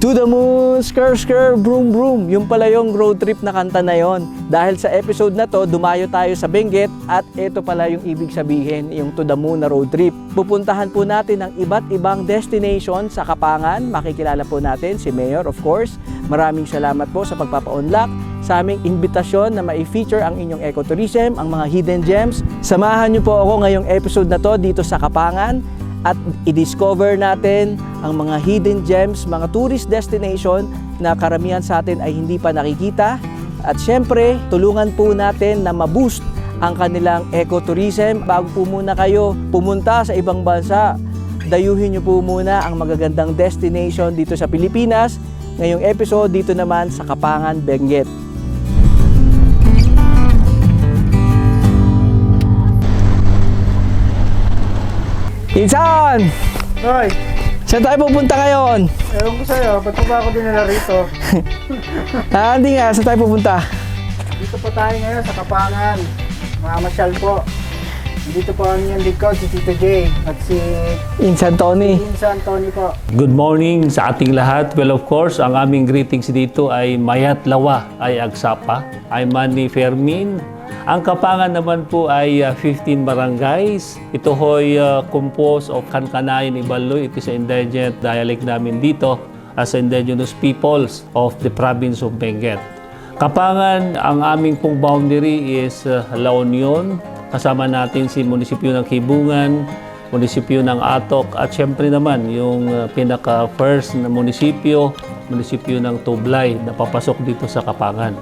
To the moon, skr skr, broom broom. Yung pala yung road trip na kanta na yon. Dahil sa episode na to, dumayo tayo sa Benguet at ito pala yung ibig sabihin, yung to the moon na road trip. Pupuntahan po natin ang iba't ibang destination sa Kapangan. Makikilala po natin si Mayor, of course. Maraming salamat po sa pagpapa-unlock sa aming imbitasyon na mai-feature ang inyong ecotourism, ang mga hidden gems. Samahan niyo po ako ngayong episode na to dito sa Kapangan at i-discover natin ang mga hidden gems, mga tourist destination na karamihan sa atin ay hindi pa nakikita. At syempre, tulungan po natin na ma-boost ang kanilang ecotourism. Bago po muna kayo pumunta sa ibang bansa, dayuhin niyo po muna ang magagandang destination dito sa Pilipinas. Ngayong episode dito naman sa Kapangan, Benguet. Insan! Hoy, Saan tayo pupunta ngayon? ewan ko sa'yo, ba't mo ba ako dinala rito? Hindi nga, saan tayo pupunta? Dito po tayo ngayon sa Kapangan. Mamasyal po. Dito po ang inyong likod, si Tito J at si Insan Tony. Insan Tony po. Good morning sa ating lahat. Well, of course, ang aming greetings dito ay Mayat Lawa ay Agsapa, ay Manny Fermin. Ang Kapangan naman po ay 15 barangays. Ito ho'y composed of Kankanayan Ibaloy. It is an indigent dialect namin dito as indigenous peoples of the province of Benguet. Kapangan, ang aming pong boundary is La Union. Kasama natin si munisipyo ng Kibungan, munisipyo ng Atok, at syempre naman yung pinaka-first na munisipyo ng Tublay na papasok dito sa Kapangan.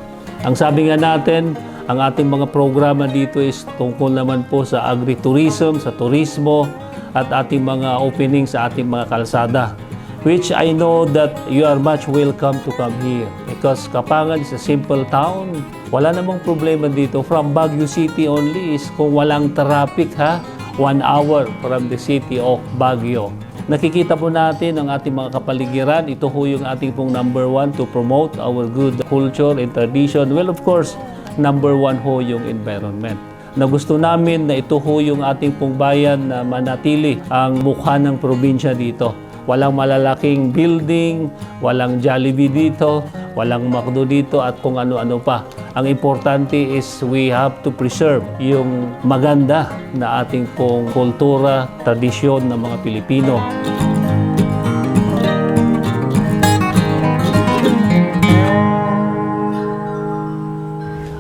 Ang sabi nga natin, ang ating mga programa dito is tungkol naman po sa agritourism, sa turismo, at ating mga opening sa ating mga kalsada. Which I know that you are much welcome to come here. Because Kapangan is a simple town. Wala namang problema dito. From Baguio City only is kung walang traffic 1 hour from the city of Baguio. Nakikita po natin ang ating mga kapaligiran. Ito ho yung ating pong number 1 to promote our good culture and tradition. Well, of course, number 1 ho yung environment. Na gusto namin na ito ho yung ating pong bayan na manatili ang mukha ng probinsya dito. Walang malalaking building, walang Jollibee dito, walang McDo dito at kung ano-ano pa. Ang importante is we have to preserve yung maganda na ating pong kultura, tradisyon ng mga Pilipino.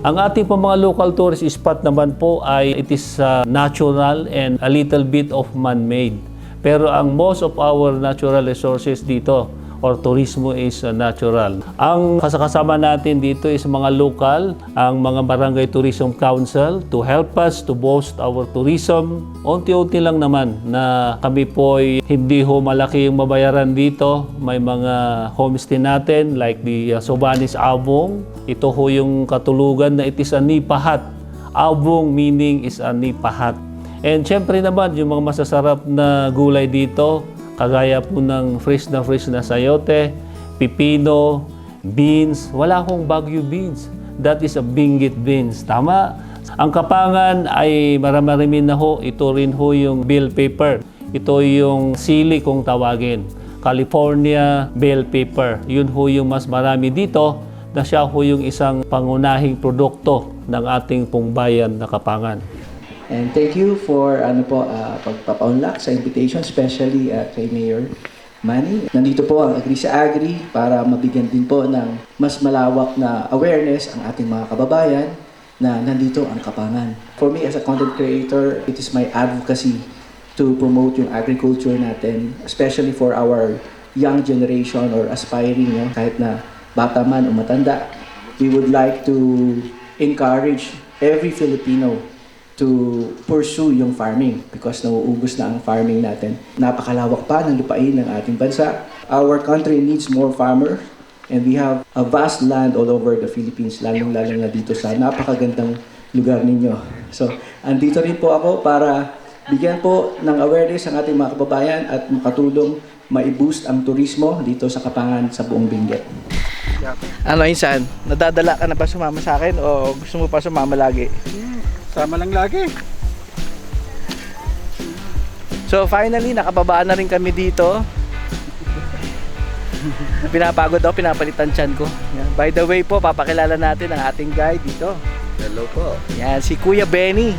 Ang ating pong mga local tourist spot naman po ay it is natural and a little bit of man-made. Pero ang most of our natural resources dito or turismo is natural. Ang kasama natin dito is mga local, ang mga Barangay Tourism Council to help us to boost our tourism. Unti-unti lang naman na kami po ay hindi ho malaki yung mabayaran dito. May mga homestay natin like the Sobanis Abong. Ito ho yung katulugan na it is a nipahat. Abong meaning is a nipahat. And syempre naman, yung mga masasarap na gulay dito, kagaya po ng fresh na sayote, pipino, beans. Wala akong Baguio beans. That is a Benguet beans. Tama? Ang Kapangan ay marami na ho. Ito rin ho yung bell pepper. Ito yung sili kung tawagin. California bell pepper. Yun ho yung mas marami dito na siya ho yung isang pangunahing produkto ng ating pong bayan na Kapangan. And thank you for pagpapa-unlock sa invitation, especially kay Mayor Manny. Nandito po ang Agri sa Agri para mabigyan din po ng mas malawak na awareness ang ating mga kababayan na nandito ang Kapangan. For me as a content creator, it is my advocacy to promote yung agriculture natin, especially for our young generation or aspiring, kahit na bata man o matanda. We would like to encourage every Filipino to pursue yung farming because nauubos na ang farming natin. Napakalawak pa ng lupain ng ating bansa. Our country needs more farmers and we have a vast land all over the Philippines, lalong-lalo na dito sa napakagandang lugar ninyo. So, andito rin po ako para bigyan po ng awareness ang ating mga kababayan at makatulong ma-boost ang turismo dito sa Kapangan sa buong Benguet. Ano, Insan? Nadadala ka na ba sumama sa akin o gusto mo pa sumama lagi? Sama lang lagi. So finally, nakababaan na rin kami dito. Pinapagod ako, pinapalitan tiyan ko. Yan. By the way po, papakilala natin ang ating guide dito. Hello po. Yan, si Kuya Benny.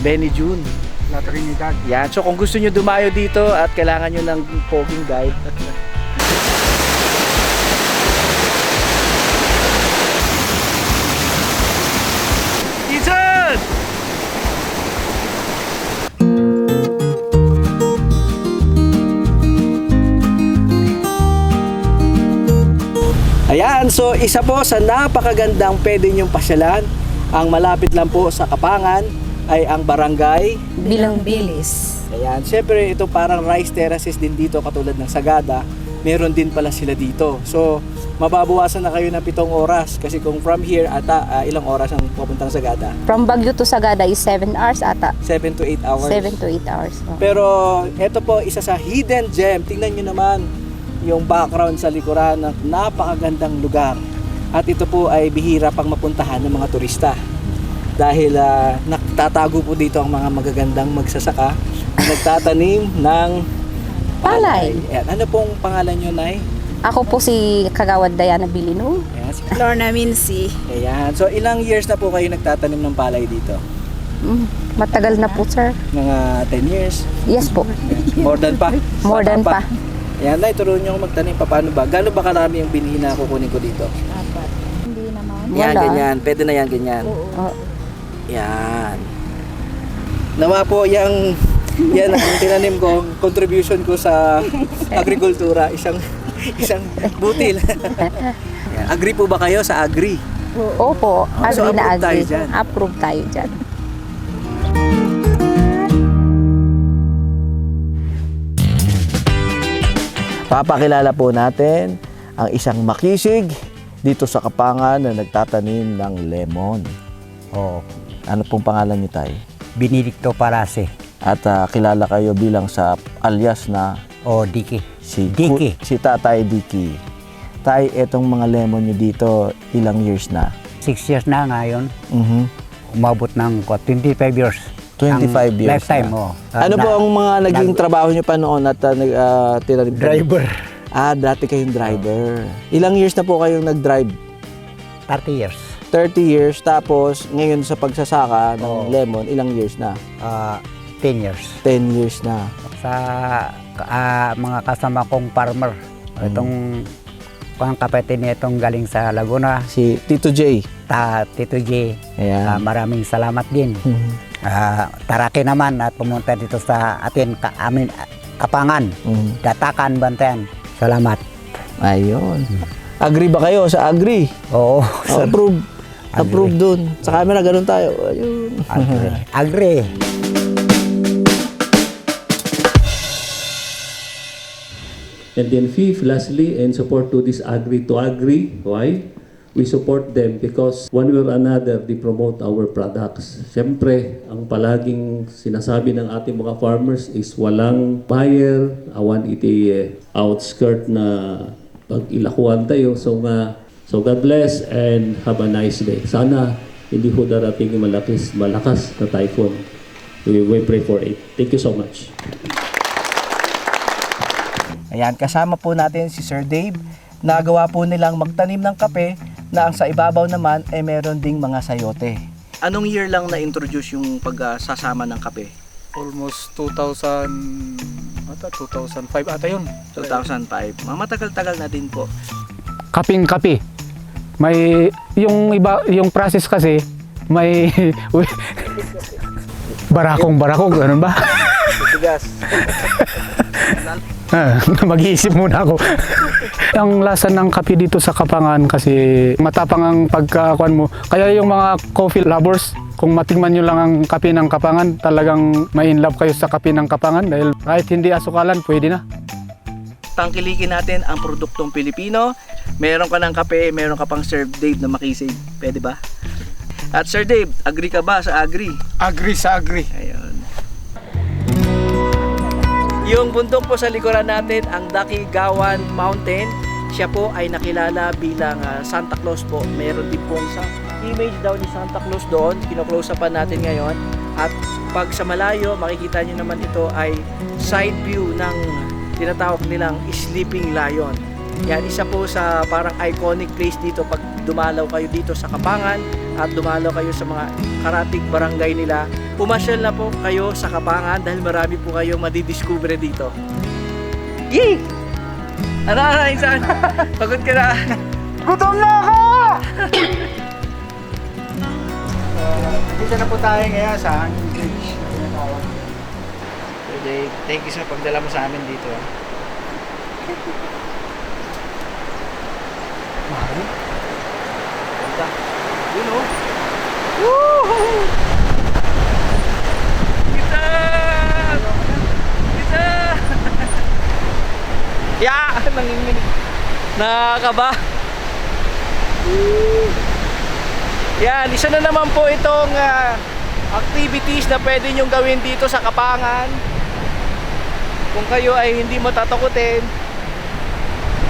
Benny June. La Trinidad. Yan, so kung gusto nyo dumayo dito at kailangan nyo ng poging guide, Jason! Ayan, so isa po sa napakagandang pwede nyong pasyalan, ang malapit lang po sa Kapangan ay ang barangay. Bilang Bilis. Ayan, syempre ito parang rice terraces din dito katulad ng Sagada. Meron din pala sila dito. So, mababawasan na kayo ng 7 oras kasi kung from here ata ilang oras ang pupuntang Sagada? From Baguio to Sagada is 7 hours ata. 7 to 8 hours. 7 to 8 hours. Oh. Pero ito po isa sa hidden gem. Tingnan nyo naman yung background sa likuran ng napakagandang lugar. At ito po ay bihira pang mapuntahan ng mga turista. Dahil nagtatago po dito ang mga magagandang magsasaka na nagtatanim ng Palay. Ayan. Ano pong pangalan nyo, Nay? Ako po si Kagawad Diana Bilino. Ayan, si Lorna Mincy. Ayan. So ilang years na po kayo nagtatanim ng palay dito? Matagal na po, sir. Mga 10 years? Yes po. More than pa? More than pa. Ayan, Nay, turuan nyo ako magtanim. Paano ba? Gano'n ba karami yung binhi na kukunin ko dito? Hindi naman. Yan, Wala. ganyan. Pwede na yan, ganyan. Oh. Yan. Nawa po yan ang tinanim ko, contribution ko sa agrikultura, isang butil. Yan. Agree po ba kayo sa agri? Opo. So, Agree na approve tayo agree. dyan. Approve tayo dyan. Papakilala po natin ang isang makisig dito sa Kapangan na nagtatanim ng lemon. Oh, Ano pong pangalan niyo, Tay? Benedicto Parase. At kilala kayo bilang sa alias na O Diki. si Diki. si Tatay Diki. Tay, etong mga lemon nyo dito, ilang years na? 6 years na ngayon. Mhm. Umabot ng 25 years. 25 Ang years lifetime, na. oh. Ano po ang mga naging trabaho nyo pa noon at tinanim? Driver. Dati kayong driver. Ilang years na po kayong nag-drive? 30 years. 30 years, tapos ngayon sa pagsasaka ng Oo. lemon, ilang years na? 10 years. 10 years na. Sa mga kasama kong farmer. Itong pang kapatid niya itong galing sa Laguna. Si Tito J. Tito J. Ayan. Maraming salamat din. Taraki naman at pumunta dito sa atin, Kapangan. Mhm. Datakan, Bantayan. Salamat. Ayun. Agree ba kayo sa agree? Oo. Approve. Approve dun. Sa camera, ganun tayo. Ayun. Agree. And then fifth, lastly, in support to this agree to agree. Why? We support them because one way or another, they promote our products. Siyempre, ang palaging sinasabi ng ating mga farmers is walang buyer, awan iti outskirt na pag-ilakuan tayo. So God bless and have a nice day. Sana hindi ho darating yung malakas na typhoon. We pray for it. Thank you so much. Ayan, kasama po natin si Sir Dave. Nagawa po nilang magtanim ng kape na ang sa ibabaw naman ay meron ding mga sayote. Anong year lang na-introduce yung pagsasama ng kape? Almost 2005 ata yun. 2005. Matagal-tagal na din po. Kaping-kape. May yung iba yung process kasi may barakong ganun ba? Tigas. Mag-iisip muna ako. Ang lasa ng kape dito sa Kapangan kasi matapang ang pagkakuan mo. Kaya yung mga coffee lovers, kung matingman nyo lang ang kape ng Kapangan, talagang may in love kayo sa kape ng Kapangan dahil kahit hindi asukalan, pwede na. Tangkilikin natin ang produktong Pilipino. Meron ka ng kape, meron ka pang Sir Dave na makisig. Pwede ba? At Sir Dave, agree ka ba sa agree? Agree sa agree. Ayun. Yung bundok po sa likuran natin, ang Dakigawan Mountain, siya po ay nakilala bilang Santa Claus po. Meron din pong image daw ni Santa Claus doon, kino-close upan natin ngayon. At Pag sa malayo, makikita nyo naman ito ay side view ng tinatawag nilang Sleeping Lion. Yan, isa po sa parang iconic place dito pag dumalaw kayo dito sa Kapangan at dumalaw kayo sa mga karatig barangay nila. Pumasyal na po kayo sa Kapangan dahil marami po kayong madidiscover dito. Yee! Ano, Insan? Pagod ka na. Gutom na ako! Dito na po tayo ngayon sa hanging bridge. So, Jay, thank you sa pagdala mo sa amin dito. Mari? Ganda. Yun o. Woohoo! Kita! Kita! Yeah! Nanginginig. Nakakaba. Yan, isa na naman po itong activities na pwede nyong gawin dito sa Kapangan. Kung kayo ay hindi matatakutin,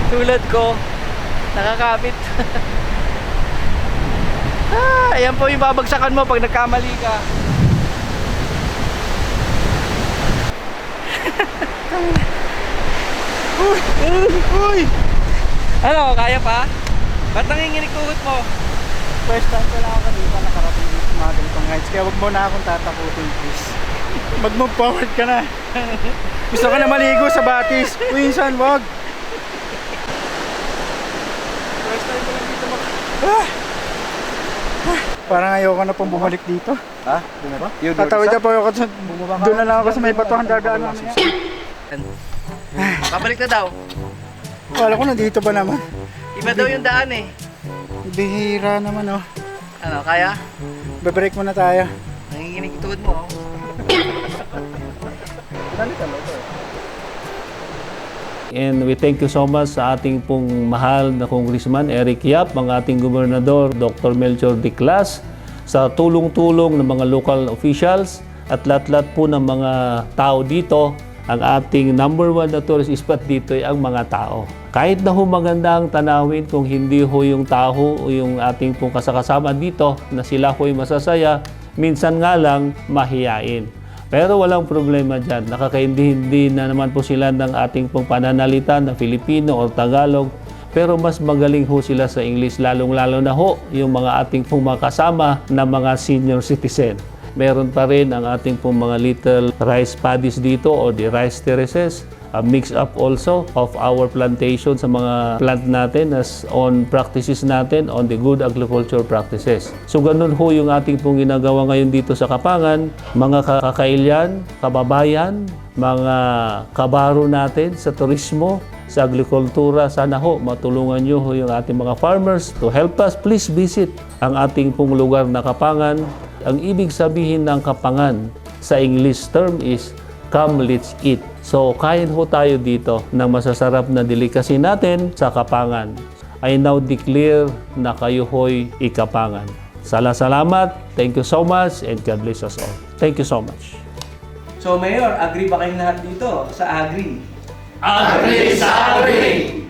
tulad ko, nakakapit. Ayan po yung babagsakan mo pag nagkamali ka. Uy! Ano, kaya pa? Ba't nanginginig tuhod mo? First time ko lang ako kanina nakarating dito sa mga ganitong heights. Kaya wag mo na akong tatakutin, please. Mag-move forward ka na. Gusto ko na maligo sa batis. Uy, Insan, wag. First time ko lang dito Parang ayoko na pong bumalik dito. Ha? Bumaba? Tatawid na po ako. Doon na lang ako sa may batuhan dadaan namin. Pabalik na daw. Wala ko nandito pa naman. Iba daw yung daan eh. Bihira naman oh. Ano, kaya? Be-break muna tayo. Nanginginig tuhod mo. And we thank you so much sa ating pong mahal na Congressman Eric Yap, ang ating Gobernador Dr. Melchor Diclas, sa tulong-tulong ng mga local officials at lahat-lahat po ng mga tao dito. Ang ating number one na tourist spot dito ay ang mga tao. Kahit na ho maganda ang tanawin, kung hindi ho yung tao o yung ating pong kasakasama dito na sila ho'y masasaya, minsan nga lang mahiyain. Pero walang problema dyan. Nakakaintindi na naman po sila ng ating pong pananalita na Filipino o Tagalog. Pero mas magaling ho sila sa English, lalong-lalo na ho yung mga ating pong mga kasama na mga senior citizen. Meron pa rin ang ating pong mga little rice paddies dito o the rice terraces. A mix up also of our plantation sa mga plant natin as on practices natin on the good agriculture practices. So ganun ho yung ating pong ginagawa ngayon dito sa Kapangan. Mga kakailyan, kababayan, mga kabaro natin sa turismo, sa agrikultura, sana ho matulungan nyo ho yung ating mga farmers to help us. Please visit ang ating pong lugar na Kapangan. Ang ibig sabihin ng Kapangan sa English term is come, let's eat. So, kain ho tayo dito ng masasarap na delicacy natin sa Kapangan. I now declare na kayo ho'y ikapangan. Salamat. Thank you so much and God bless us all. Thank you so much. So, Mayor, agree ba kayong lahat dito sa Agri? Agri sa Agri!